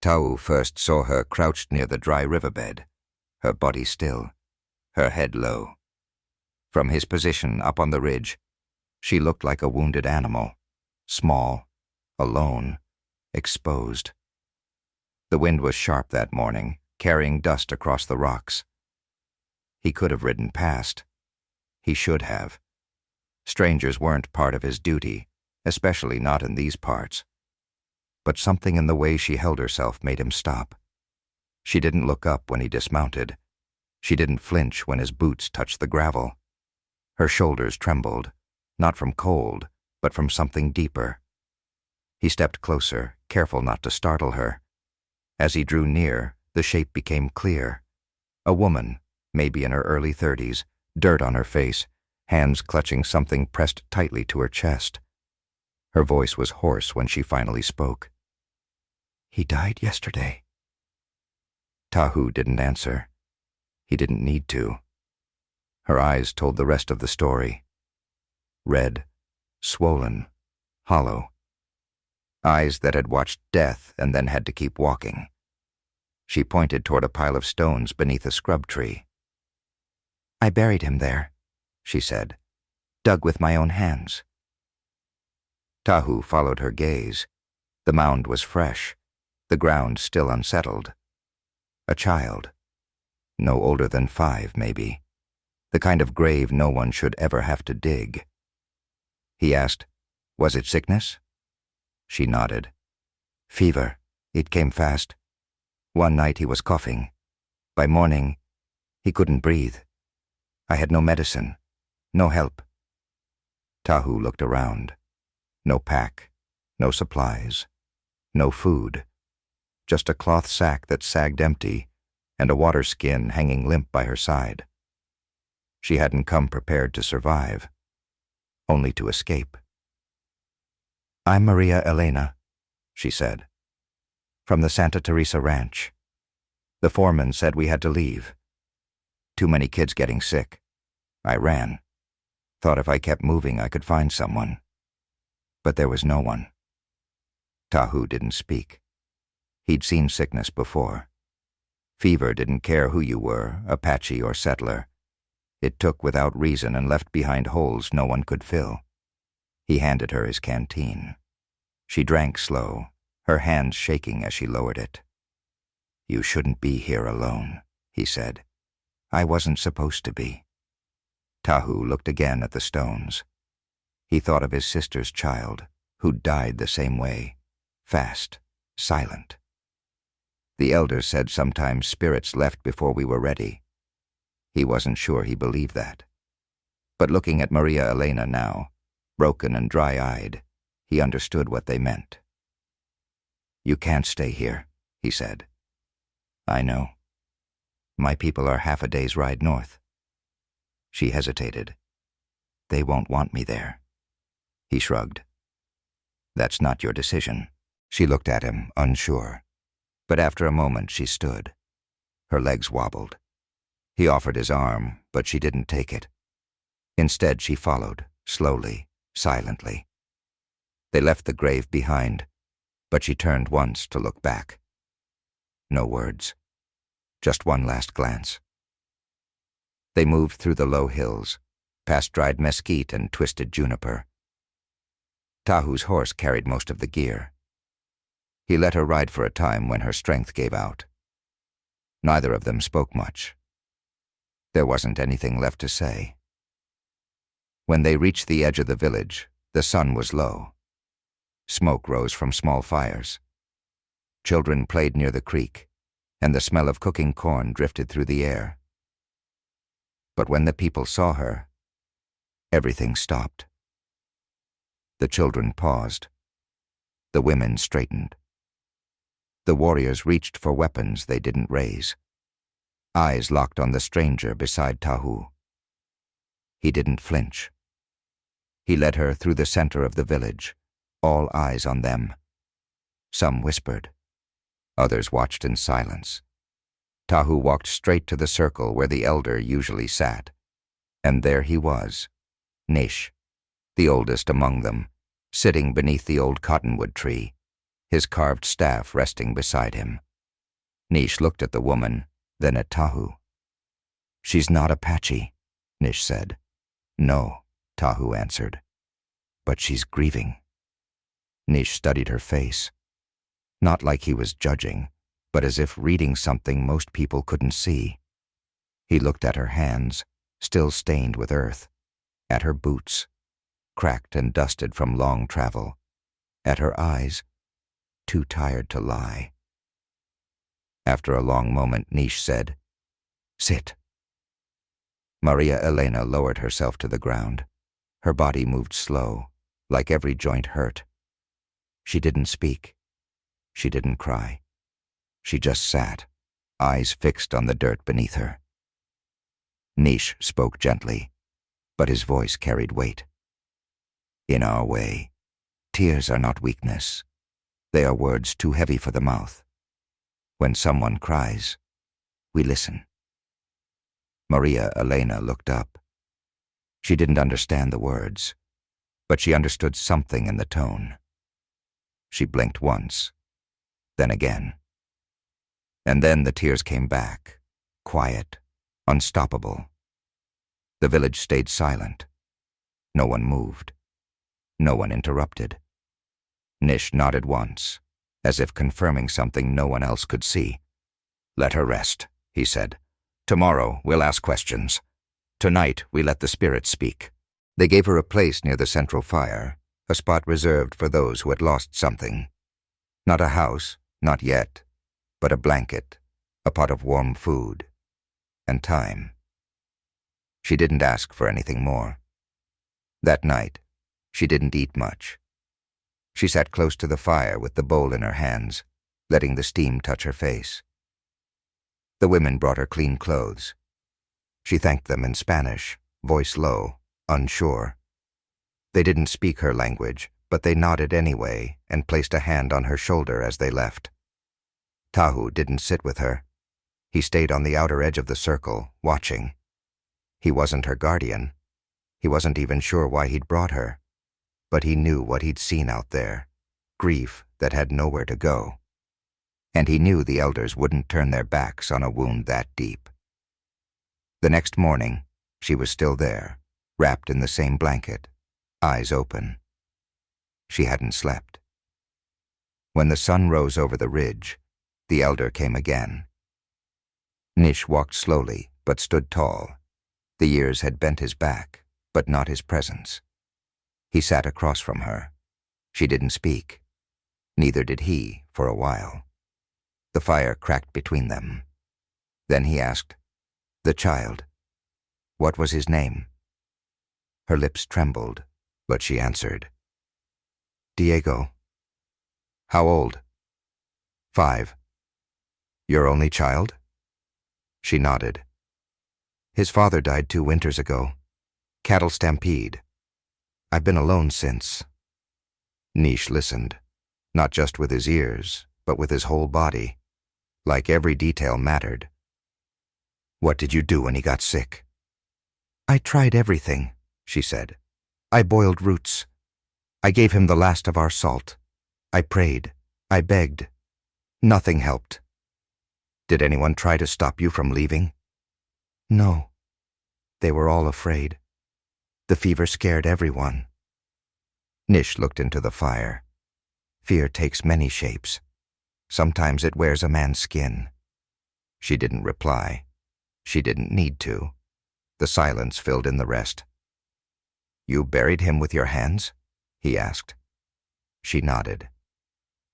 Tau first saw her crouched near the dry riverbed, her body still, her head low. From his position up on the ridge, she looked like a wounded animal, small, alone, exposed. The wind was sharp that morning, carrying dust across the rocks. He could have ridden past. He should have. Strangers weren't part of his duty, especially not in these parts. But something in the way she held herself made him stop. She didn't look up when he dismounted. She didn't flinch when his boots touched the gravel. Her shoulders trembled, not from cold, but from something deeper. He stepped closer, careful not to startle her. As he drew near, the shape became clear. A woman, maybe in her early 30s, dirt on her face, hands clutching something pressed tightly to her chest. Her voice was hoarse when she finally spoke. "He died yesterday." Tahu didn't answer. He didn't need to. Her eyes told the rest of the story. Red, swollen, hollow. Eyes that had watched death and then had to keep walking. She pointed toward a pile of stones beneath a scrub tree. "I buried him there," she said, "dug with my own hands." Tahu followed her gaze. The mound was fresh, the ground still unsettled. A child, no older than 5, maybe, the kind of grave no one should ever have to dig. He asked, "Was it sickness?" She nodded. "Fever. It came fast. One night he was coughing. By morning, he couldn't breathe. I had no medicine, no help." Tahu looked around. No pack, no supplies, no food. Just a cloth sack that sagged empty and a water skin hanging limp by her side. She hadn't come prepared to survive, only to escape. "I'm Maria Elena," she said, "from the Santa Teresa Ranch. The foreman said we had to leave. Too many kids getting sick. I ran. Thought if I kept moving I could find someone. But there was no one." Tahu didn't speak. He'd seen sickness before. Fever didn't care who you were, Apache or settler. It took without reason and left behind holes no one could fill. He handed her his canteen. She drank slow, her hands shaking as she lowered it. "You shouldn't be here alone," he said. "I wasn't supposed to be." Tahu looked again at the stones. He thought of his sister's child, who'd died the same way, fast, silent. The elders said sometimes spirits left before we were ready. He wasn't sure he believed that. But looking at Maria Elena now, broken and dry-eyed, he understood what they meant. "You can't stay here," he said. "I know. My people are half a day's ride north." She hesitated. "They won't want me there." He shrugged. "That's not your decision." She looked at him, unsure. But after a moment she stood. Her legs wobbled. He offered his arm, but she didn't take it. Instead she followed, slowly, silently. They left the grave behind, but she turned once to look back. No words. Just one last glance. They moved through the low hills, past dried mesquite and twisted juniper. Tahu's horse carried most of the gear. He let her ride for a time when her strength gave out. Neither of them spoke much. There wasn't anything left to say. When they reached the edge of the village, the sun was low. Smoke rose from small fires. Children played near the creek, and the smell of cooking corn drifted through the air. But when the people saw her, everything stopped. The children paused. The women straightened. The warriors reached for weapons they didn't raise. Eyes locked on the stranger beside Tahu. He didn't flinch. He led her through the center of the village, all eyes on them. Some whispered. Others watched in silence. Tahu walked straight to the circle where the elder usually sat. And there he was, Nish, the oldest among them, sitting beneath the old cottonwood tree, his carved staff resting beside him. Nish looked at the woman, then at Tahu. "She's not Apache," Nish said. "No," Tahu answered. "But she's grieving." Nish studied her face, not like he was judging, but as if reading something most people couldn't see. He looked at her hands, still stained with earth, at her boots, cracked and dusted from long travel, at her eyes, too tired to lie. After a long moment, Nish said, "Sit." Maria Elena lowered herself to the ground. Her body moved slow, like every joint hurt. She didn't speak. She didn't cry. She just sat, eyes fixed on the dirt beneath her. Nish spoke gently, but his voice carried weight. "In our way, tears are not weakness. They are words too heavy for the mouth. When someone cries, we listen." Maria Elena looked up. She didn't understand the words, but she understood something in the tone. She blinked once, then again. And then the tears came back, quiet, unstoppable. The village stayed silent. No one moved. No one interrupted. Nish nodded once, as if confirming something no one else could see. "Let her rest," he said. "Tomorrow we'll ask questions. Tonight we let the spirits speak." They gave her a place near the central fire, a spot reserved for those who had lost something. Not a house, not yet, but a blanket, a pot of warm food, and time. She didn't ask for anything more. That night, she didn't eat much. She sat close to the fire with the bowl in her hands, letting the steam touch her face. The women brought her clean clothes. She thanked them in Spanish, voice low, unsure. They didn't speak her language, but they nodded anyway and placed a hand on her shoulder as they left. Tahu didn't sit with her. He stayed on the outer edge of the circle, watching. He wasn't her guardian. He wasn't even sure why he'd brought her. But he knew what he'd seen out there, grief that had nowhere to go. And he knew the elders wouldn't turn their backs on a wound that deep. The next morning, she was still there, wrapped in the same blanket, eyes open. She hadn't slept. When the sun rose over the ridge, the elder came again. Nish walked slowly, but stood tall. The years had bent his back, but not his presence. He sat across from her. She didn't speak. Neither did he for a while. The fire cracked between them. Then he asked, "The child, what was his name?" Her lips trembled, but she answered, "Diego." "How old?" "5. Your only child?" She nodded. "His father died 2 winters ago. Cattle stampede. I've been alone since." Nish listened, not just with his ears, but with his whole body, like every detail mattered. "What did you do when he got sick?" "I tried everything," she said. "I boiled roots. I gave him the last of our salt. I prayed. I begged. Nothing helped." "Did anyone try to stop you from leaving?" "No. They were all afraid. The fever scared everyone." Nish looked into the fire. Fear takes many shapes. Sometimes it wears a man's skin. She didn't reply. She didn't need to. The silence filled in the rest. "You buried him with your hands?" he asked. She nodded.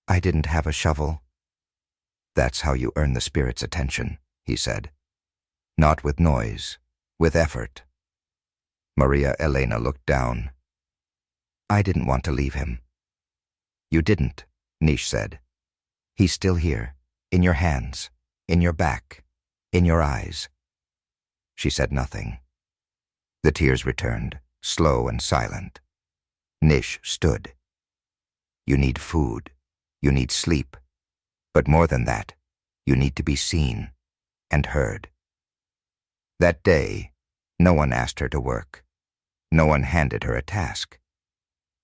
"I didn't have a shovel." "That's how you earn the spirit's attention," he said. "Not with noise, with effort." Maria Elena looked down. "I didn't want to leave him." "You didn't," Nish said. "He's still here, in your hands, in your back, in your eyes." She said nothing. The tears returned, slow and silent. Nish stood. "You need food. You need sleep. But more than that, you need to be seen and heard." That day, no one asked her to work. No one handed her a task.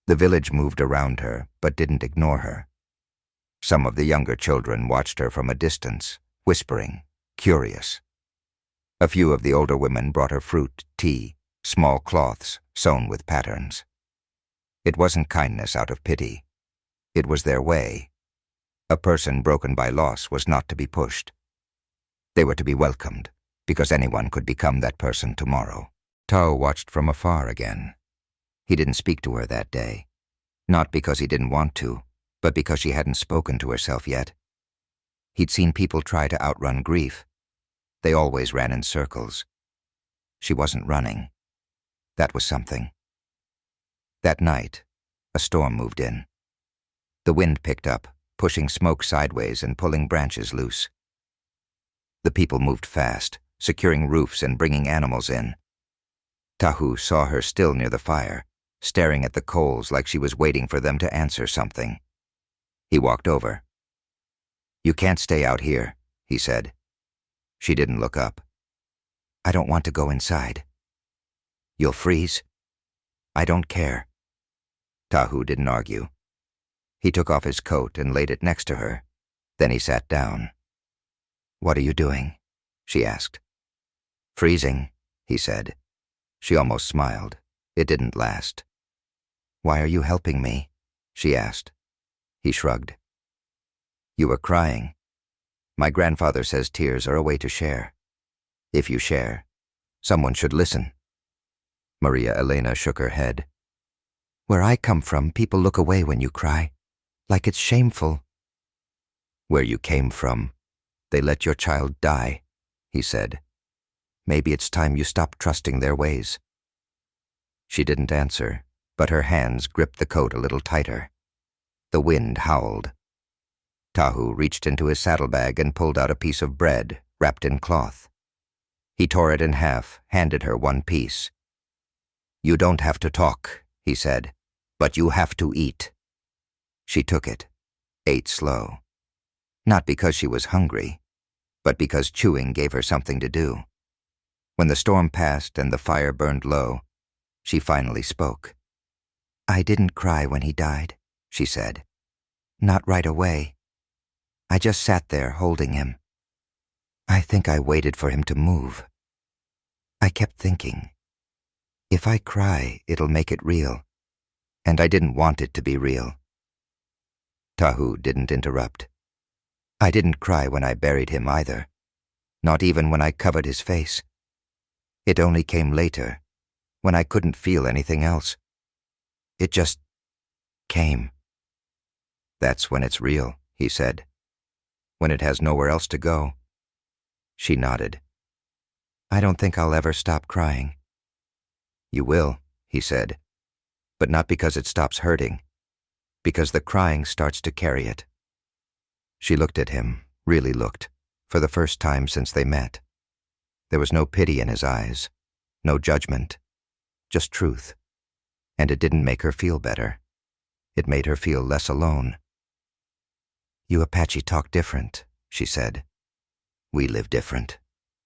The village moved around her, but didn't ignore her. Some of the younger children watched her from a distance, whispering, curious. A few of the older women brought her fruit, tea, small cloths sewn with patterns. It wasn't kindness out of pity. It was their way. A person broken by loss was not to be pushed. They were to be welcomed, because anyone could become that person tomorrow. Tao watched from afar again. He didn't speak to her that day, not because he didn't want to, but because she hadn't spoken to herself yet. He'd seen people try to outrun grief. They always ran in circles. She wasn't running. That was something. That night, a storm moved in. The wind picked up, pushing smoke sideways and pulling branches loose. The people moved fast, securing roofs and bringing animals in. Tahu saw her still near the fire, staring at the coals like she was waiting for them to answer something. He walked over. "You can't stay out here," he said. She didn't look up. "I don't want to go inside." "You'll freeze." "I don't care." Tahu didn't argue. He took off his coat and laid it next to her. Then he sat down. "What are you doing?" she asked. "Freezing," he said. She almost smiled. It didn't last. "Why are you helping me?" she asked. He shrugged. "You were crying. My grandfather says tears are a way to share. If you share, someone should listen." Maria Elena shook her head. "Where I come from, people look away when you cry, like it's shameful." "Where you came from, they let your child die," he said. "Maybe it's time you stop trusting their ways." She didn't answer, but her hands gripped the coat a little tighter. The wind howled. Tahu reached into his saddlebag and pulled out a piece of bread wrapped in cloth. He tore it in half, handed her one piece. "You don't have to talk," he said, "but you have to eat." She took it, ate slow. Not because she was hungry, but because chewing gave her something to do. When the storm passed and the fire burned low, she finally spoke. "I didn't cry when he died," she said. "Not right away. I just sat there holding him. I think I waited for him to move. I kept thinking, if I cry, it'll make it real. And I didn't want it to be real." Tahu didn't interrupt. "I didn't cry when I buried him either, not even when I covered his face. It only came later, when I couldn't feel anything else. It just came." "That's when it's real," he said. "When it has nowhere else to go." She nodded. "I don't think I'll ever stop crying." "You will," he said, "but not because it stops hurting, because the crying starts to carry it." She looked at him, really looked, for the first time since they met. There was no pity in his eyes, no judgment, just truth. And it didn't make her feel better. It made her feel less alone. "You Apache talk different," she said. "We live different,"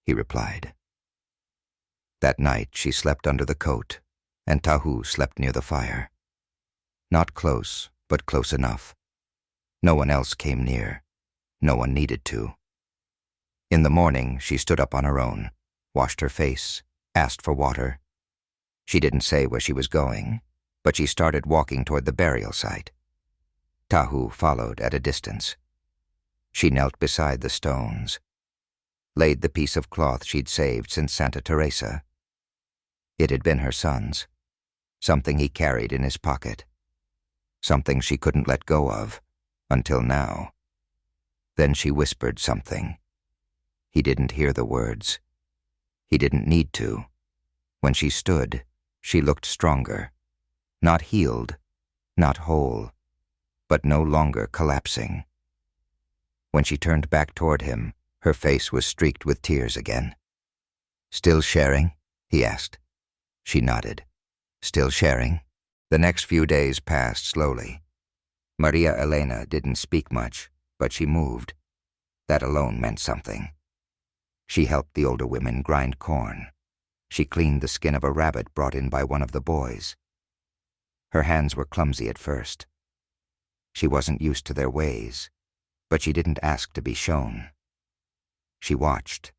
he replied. That night she slept under the coat, and Tahu slept near the fire. Not close, but close enough. No one else came near. No one needed to. In the morning, she stood up on her own, washed her face, asked for water. She didn't say where she was going, but she started walking toward the burial site. Tahu followed at a distance. She knelt beside the stones, laid the piece of cloth she'd saved since Santa Teresa. It had been her son's, something he carried in his pocket, something she couldn't let go of, until now. Then she whispered something. He didn't hear the words. He didn't need to. When she stood, she looked stronger, not healed, not whole, but no longer collapsing. When she turned back toward him, her face was streaked with tears again. "Still sharing?" he asked. She nodded. "Still sharing?" The next few days passed slowly. Maria Elena didn't speak much, but she moved. That alone meant something. She helped the older women grind corn. She cleaned the skin of a rabbit brought in by one of the boys. Her hands were clumsy at first. She wasn't used to their ways, But she didn't ask to be shown. She watched,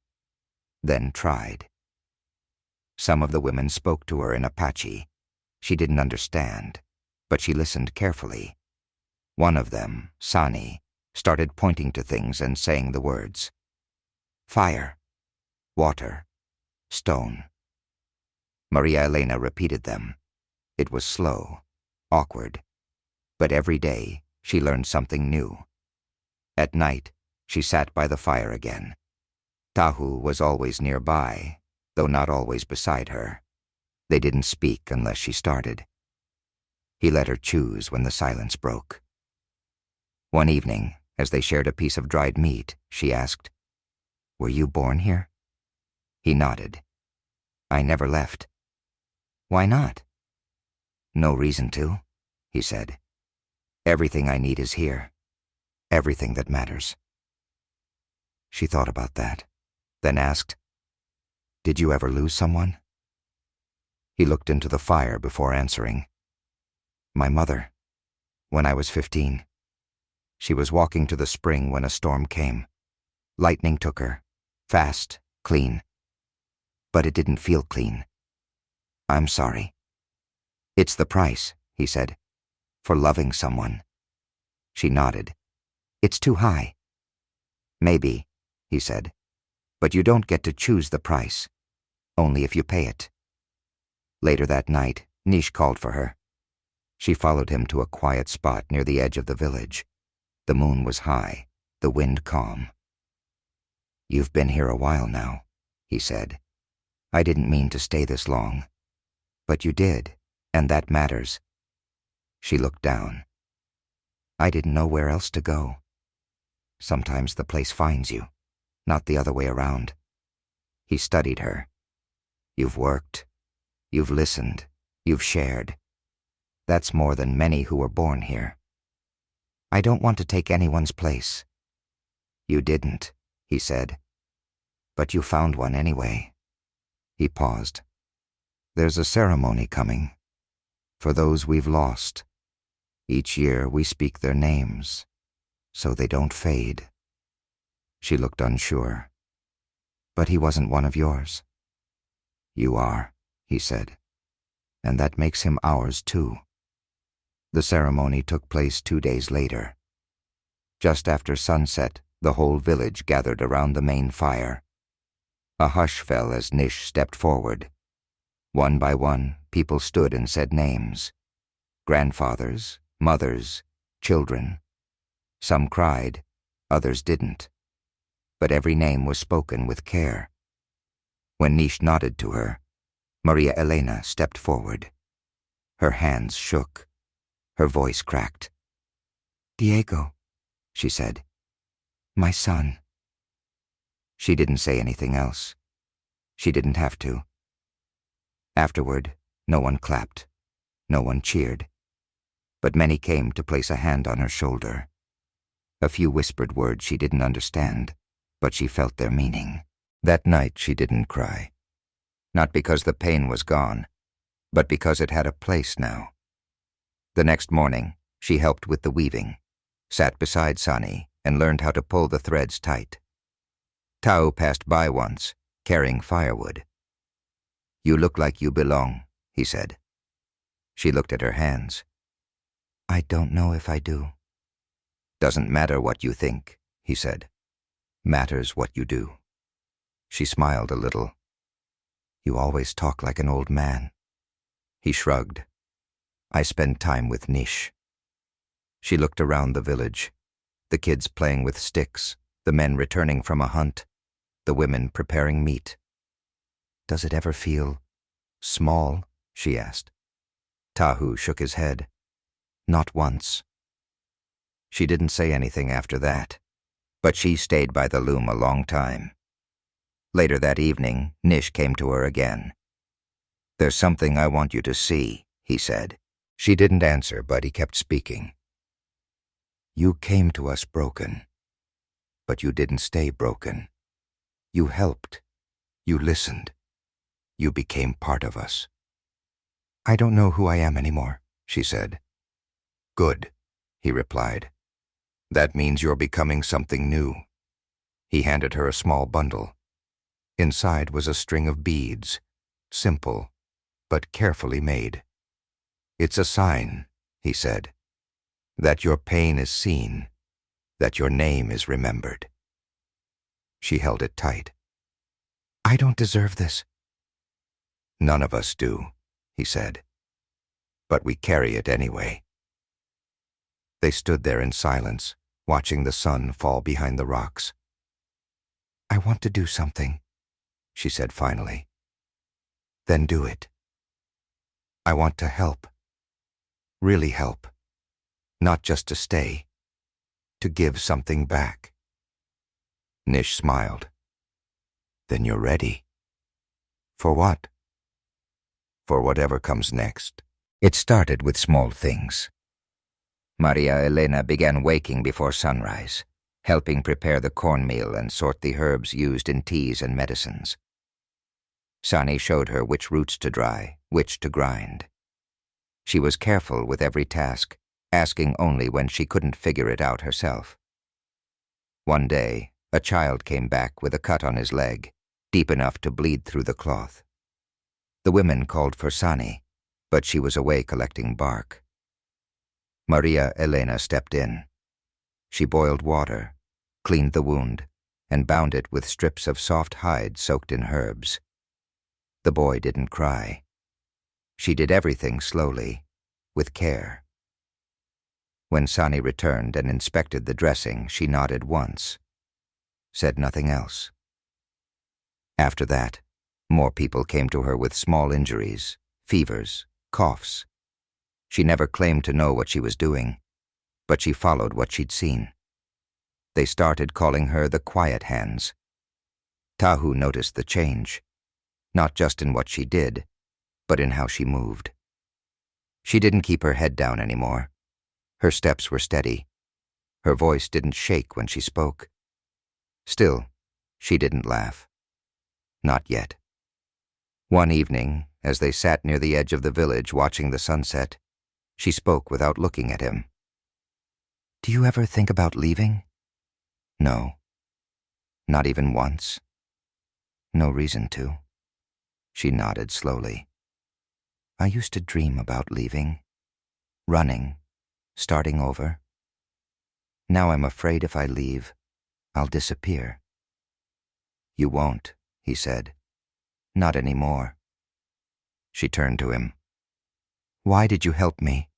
then tried. Some of the women spoke to her in Apache. She didn't understand, but she listened carefully. One of them, Sani, started pointing to things and saying the words. Fire, water, stone. Maria Elena repeated them. It was slow, awkward, but every day she learned something new. At night, she sat by the fire again. Tahu was always nearby, though not always beside her. They didn't speak unless she started. He let her choose when the silence broke. One evening, as they shared a piece of dried meat, she asked, "Were you born here?" He nodded. "I never left." "Why not?" "No reason to," he said. "Everything I need is here. Everything that matters." She thought about that, then asked, "Did you ever lose someone?" He looked into the fire before answering. "My mother, when I was 15. She was walking to the spring when a storm came. Lightning took her, fast, clean. But it didn't feel clean. I'm sorry." "It's the price," he said, "for loving someone." She nodded. "It's too high." "Maybe," he said, "but you don't get to choose the price, only if you pay it." Later that night, Nish called for her. She followed him to a quiet spot near the edge of the village. The moon was high, the wind calm. "You've been here a while now," he said. "I didn't mean to stay this long. But you did, and that matters." She looked down. "I didn't know where else to go. Sometimes the place finds you, not the other way around." He studied her. "You've worked. You've listened. You've shared. That's more than many who were born here. I don't want to take anyone's place." "You didn't," he said. "But you found one anyway." He paused. "There's a ceremony coming. For those we've lost. Each year we speak their names, so they don't fade." She looked unsure. "But he wasn't one of yours." "You are," he said. "And that makes him ours too." The ceremony took place 2 days later. Just after sunset, the whole village gathered around the main fire. A hush fell as Nish stepped forward. One by one, people stood and said names. Grandfathers, mothers, children. Some cried, others didn't. But every name was spoken with care. When Nish nodded to her, Maria Elena stepped forward. Her hands shook. Her voice cracked. "Diego," she said. "My son." She didn't say anything else. She didn't have to. Afterward, no one clapped. No one cheered. But many came to place a hand on her shoulder. A few whispered words she didn't understand, but she felt their meaning. That night she didn't cry. Not because the pain was gone, but because it had a place now. The next morning, she helped with the weaving, sat beside Sani, and learned how to pull the threads tight. Tao passed by once, carrying firewood. "You look like you belong," he said. She looked at her hands. "I don't know if I do." "Doesn't matter what you think," he said. "Matters what you do." She smiled a little. "You always talk like an old man." He shrugged. "I spend time with Nish." She looked around the village, the kids playing with sticks, the men returning from a hunt, the women preparing meat. "Does it ever feel small?" she asked. Tahu shook his head. "Not once." She didn't say anything after that, but she stayed by the loom a long time. Later that evening, Nish came to her again. "There's something I want you to see," he said. She didn't answer, but he kept speaking. "You came to us broken, but you didn't stay broken. You helped. You listened. You became part of us." "I don't know who I am anymore," she said. "Good," he replied. That means you're becoming something new. He handed her a small bundle. Inside was a string of beads, simple, but carefully made. It's a sign, he said, that your pain is seen, that your name is remembered. She held it tight. I don't deserve this. None of us do, he said, but we carry it anyway. They stood there in silence, watching the sun fall behind the rocks. I want to do something, she said finally. Then do it. I want to help. Really help. Not just to stay. To give something back. Nish smiled. Then you're ready. For what? For whatever comes next. It started with small things. Maria Elena began waking before sunrise, helping prepare the cornmeal and sort the herbs used in teas and medicines. Sani showed her which roots to dry, which to grind. She was careful with every task, asking only when she couldn't figure it out herself. One day, a child came back with a cut on his leg, deep enough to bleed through the cloth. The women called for Sani, but she was away collecting bark. Maria Elena stepped in. She boiled water, cleaned the wound, and bound it with strips of soft hide soaked in herbs. The boy didn't cry. She did everything slowly, with care. When Sani returned and inspected the dressing, she nodded once, said nothing else. After that, more people came to her with small injuries, fevers, coughs. She never claimed to know what she was doing, but she followed what she'd seen. They started calling her the Quiet Hands. Tahu noticed the change, not just in what she did, but in how she moved. She didn't keep her head down anymore. Her steps were steady. Her voice didn't shake when she spoke. Still, she didn't laugh. Not yet. One evening, as they sat near the edge of the village watching the sunset, she spoke without looking at him. Do you ever think about leaving? No. Not even once? No reason to. She nodded slowly. I used to dream about leaving, running, starting over. Now I'm afraid if I leave, I'll disappear. You won't, he said. Not anymore. She turned to him. Why did you help me?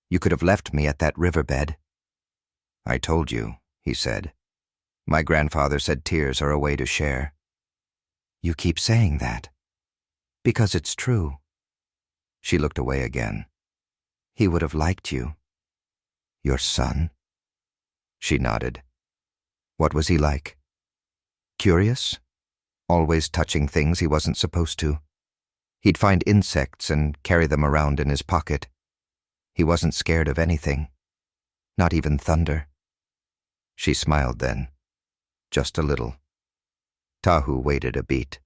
You could have left me at that riverbed. I told you, he said. My grandfather said tears are a way to share. You keep saying that. Because it's true. She looked away again. He would have liked you. Your son? She nodded. What was he like? Curious? Always touching things he wasn't supposed to. He'd find insects and carry them around in his pocket. He wasn't scared of anything. Not even thunder. She smiled then. Just a little. Tahu waited a beat.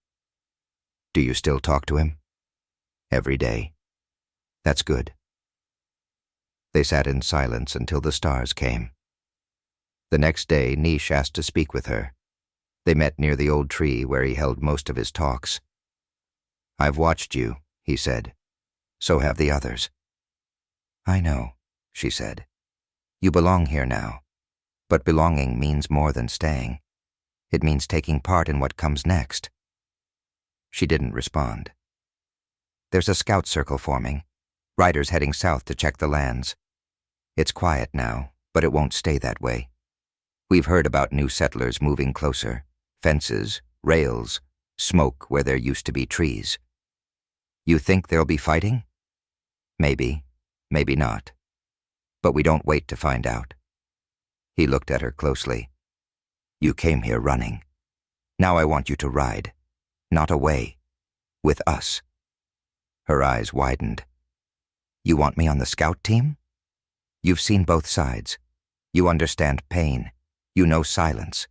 Do you still talk to him? Every day. That's good. They sat in silence until the stars came. The next day, Nish asked to speak with her. They met near the old tree where he held most of his talks. I've watched you, he said. So have the others. I know, she said. You belong here now. But belonging means more than staying. It means taking part in what comes next. She didn't respond. There's a scout circle forming. Riders heading south to check the lands. It's quiet now, but it won't stay that way. We've heard about new settlers moving closer. Fences, rails, smoke where there used to be trees. You think there'll be fighting? Maybe, maybe not. But we don't wait to find out. He looked at her closely. You came here running. Now I want you to ride. Not away. With us. Her eyes widened. You want me on the scout team? You've seen both sides. You understand pain. You know silence.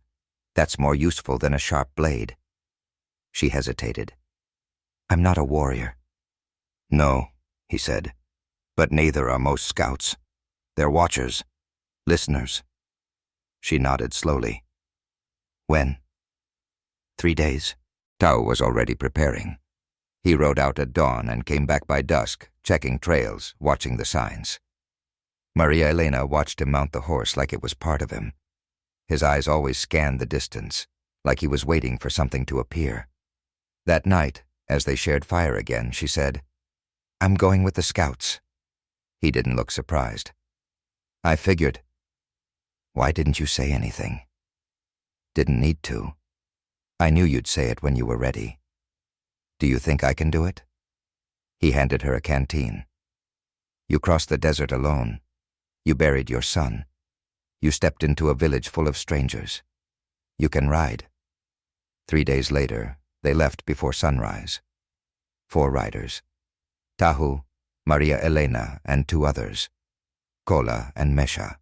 That's more useful than a sharp blade. She hesitated. I'm not a warrior. No, he said. But neither are most scouts. They're watchers. Listeners. She nodded slowly. When? 3 days. Tao was already preparing. He rode out at dawn and came back by dusk, checking trails, watching the signs. Maria Elena watched him mount the horse like it was part of him. His eyes always scanned the distance, like he was waiting for something to appear. That night, as they shared fire again, she said, "I'm going with the scouts." He didn't look surprised. "I figured." "Why didn't you say anything?" "Didn't need to. I knew you'd say it when you were ready. Do you think I can do it?" He handed her a canteen. "You crossed the desert alone. You buried your son. You stepped into a village full of strangers. You can ride." 3 days later, they left before sunrise. 4 riders. Tahu, Maria Elena, and 2 others. Kola and Mesha.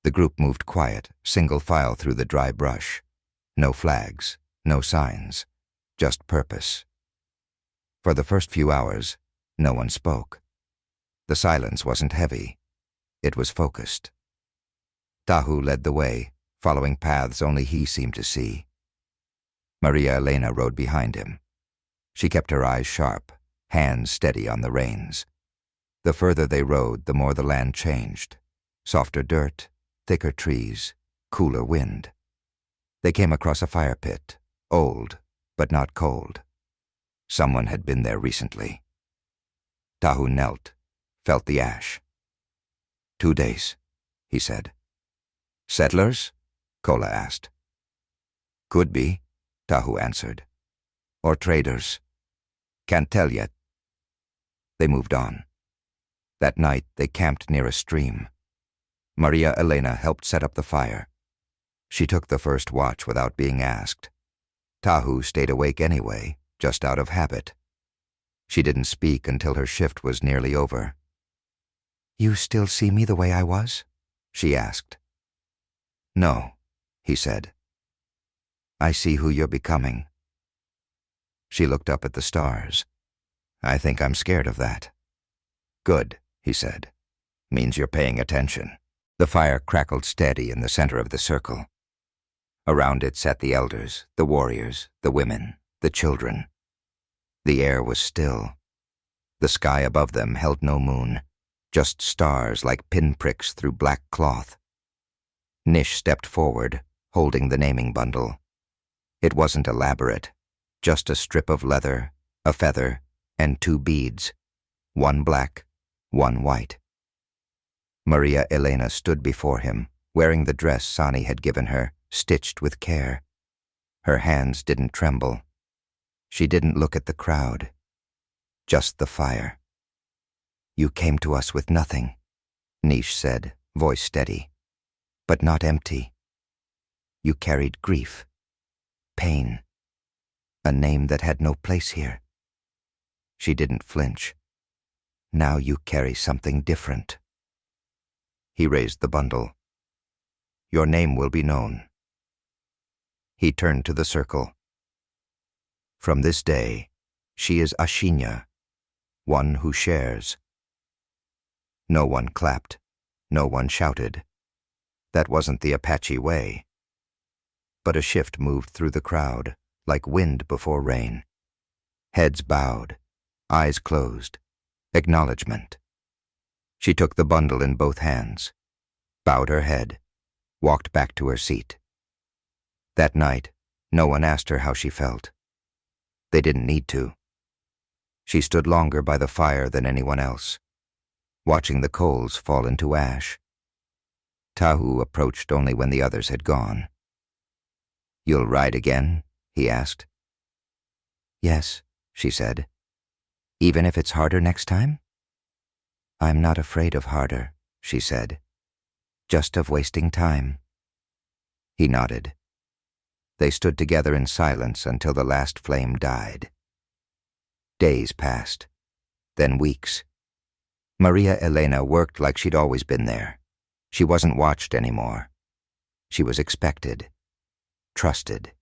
The group moved quiet, single file through the dry brush. No flags, no signs, just purpose. For the first few hours, no one spoke. The silence wasn't heavy. It was focused. Tahu led the way, following paths only he seemed to see. Maria Elena rode behind him. She kept her eyes sharp, hands steady on the reins. The further they rode, the more the land changed. Softer dirt, thicker trees, cooler wind. They came across a fire pit, old, but not cold. Someone had been there recently. Tahu knelt, felt the ash. 2 days, he said. Settlers? Kola asked. Could be, Tahu answered. Or traders. Can't tell yet. They moved on. That night they camped near a stream. Maria Elena helped set up the fire. She took the first watch without being asked. Tahu stayed awake anyway, just out of habit. She didn't speak until her shift was nearly over. You still see me the way I was? She asked. No, he said. I see who you're becoming. She looked up at the stars. I think I'm scared of that. Good, he said. Means you're paying attention. The fire crackled steady in the center of the circle. Around it sat the elders, the warriors, the women, the children. The air was still. The sky above them held no moon, just stars like pinpricks through black cloth. Nish stepped forward, holding the naming bundle. It wasn't elaborate, just a strip of leather, a feather, and 2 beads, 1 black, 1 white. Maria Elena stood before him, wearing the dress Sani had given her, stitched with care. Her hands didn't tremble. She didn't look at the crowd, just the fire. You came to us with nothing, Nish said, voice steady, but not empty. You carried grief, pain, a name that had no place here. She didn't flinch. Now you carry something different. He raised the bundle. Your name will be known. He turned to the circle. From this day, she is Ashinya, one who shares. No one clapped. No one shouted. That wasn't the Apache way. But a shift moved through the crowd, like wind before rain. Heads bowed, eyes closed, acknowledgement. She took the bundle in both hands, bowed her head, walked back to her seat. That night, no one asked her how she felt. They didn't need to. She stood longer by the fire than anyone else, watching the coals fall into ash. Tahu approached only when the others had gone. You'll ride again? He asked. Yes, she said. Even if it's harder next time? I'm not afraid of harder, she said. Just of wasting time. He nodded. They stood together in silence until the last flame died. Days passed, then weeks. Maria Elena worked like she'd always been there. She wasn't watched anymore. She was expected, trusted.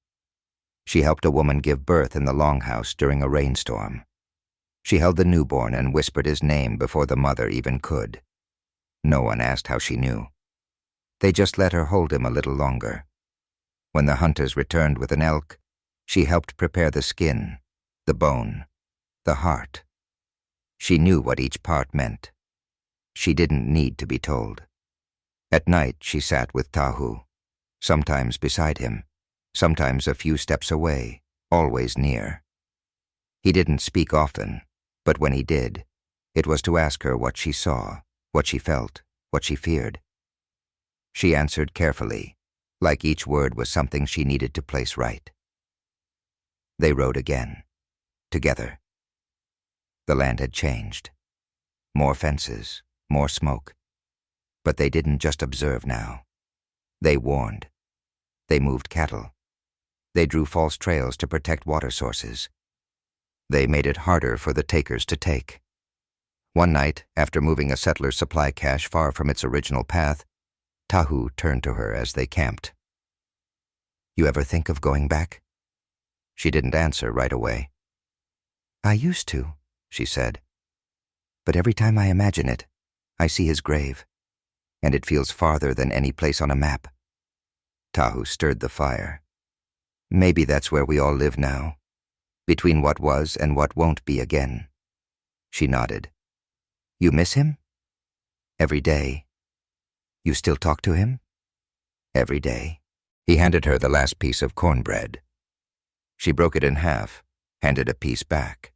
She helped a woman give birth in the longhouse during a rainstorm. She held the newborn and whispered his name before the mother even could. No one asked how she knew. They just let her hold him a little longer. When the hunters returned with an elk, she helped prepare the skin, the bone, the heart. She knew what each part meant. She didn't need to be told. At night she sat with Tahu, sometimes beside him, sometimes a few steps away, always near. He didn't speak often, but when he did, it was to ask her what she saw, what she felt, what she feared. She answered carefully, like each word was something she needed to place right. They rode again, together. The land had changed. More fences, more smoke. But they didn't just observe now. They warned. They moved cattle. They drew false trails to protect water sources. They made it harder for the takers to take. One night, after moving a settler's supply cache far from its original path, Tahu turned to her as they camped. "You ever think of going back?" She didn't answer right away. "I used to," she said. "But every time I imagine it, I see his grave, and it feels farther than any place on a map." Tahu stirred the fire. "Maybe that's where we all live now, between what was and what won't be again." She nodded. "You miss him?" "Every day." "You still talk to him?" "Every day." He handed her the last piece of cornbread. She broke it in half, handed a piece back.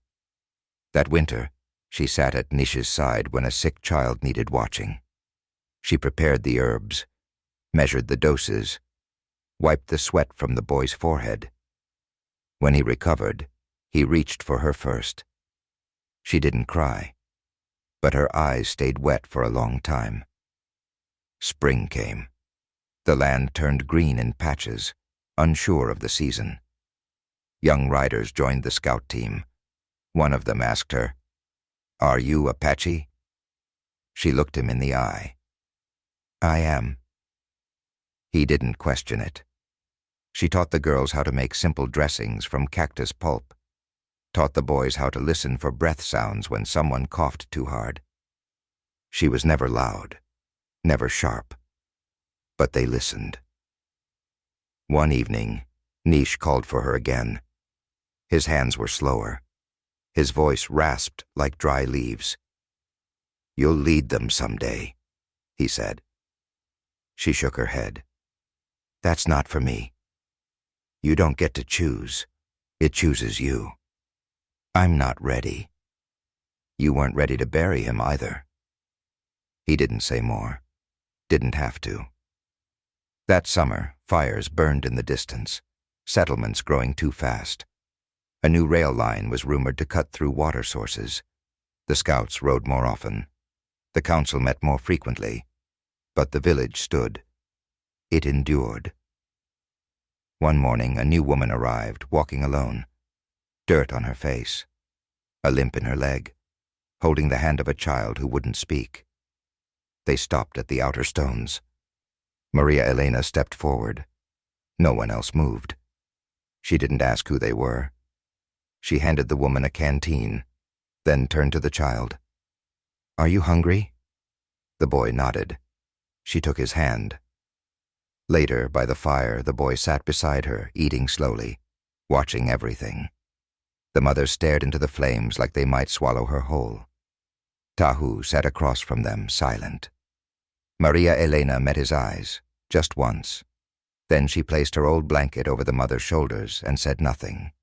That winter, she sat at Nish's side when a sick child needed watching. She prepared the herbs, measured the doses, wiped the sweat from the boy's forehead. When he recovered, he reached for her first. She didn't cry, but her eyes stayed wet for a long time. Spring came. The land turned green in patches, unsure of the season. Young riders joined the scout team. One of them asked her, "Are you Apache?" She looked him in the eye. "I am." He didn't question it. She taught the girls how to make simple dressings from cactus pulp, taught the boys how to listen for breath sounds when someone coughed too hard. She was never loud, never sharp, but they listened. One evening, Nish called for her again. His hands were slower. His voice rasped like dry leaves. "You'll lead them someday," he said. She shook her head. "That's not for me. You don't get to choose. It chooses you. I'm not ready." "You weren't ready to bury him either." He didn't say more. Didn't have to. That summer, fires burned in the distance, settlements growing too fast. A new rail line was rumored to cut through water sources. The scouts rode more often. The council met more frequently. But the village stood. It endured. One morning, a new woman arrived, walking alone. Dirt on her face, a limp in her leg, holding the hand of a child who wouldn't speak. They stopped at the outer stones. Maria Elena stepped forward. No one else moved. She didn't ask who they were. She handed the woman a canteen, then turned to the child. "Are you hungry?" The boy nodded. She took his hand. Later, by the fire, the boy sat beside her, eating slowly, watching everything. The mother stared into the flames like they might swallow her whole. Tahu sat across from them, silent. Maria Elena met his eyes, just once. Then she placed her old blanket over the mother's shoulders and said nothing.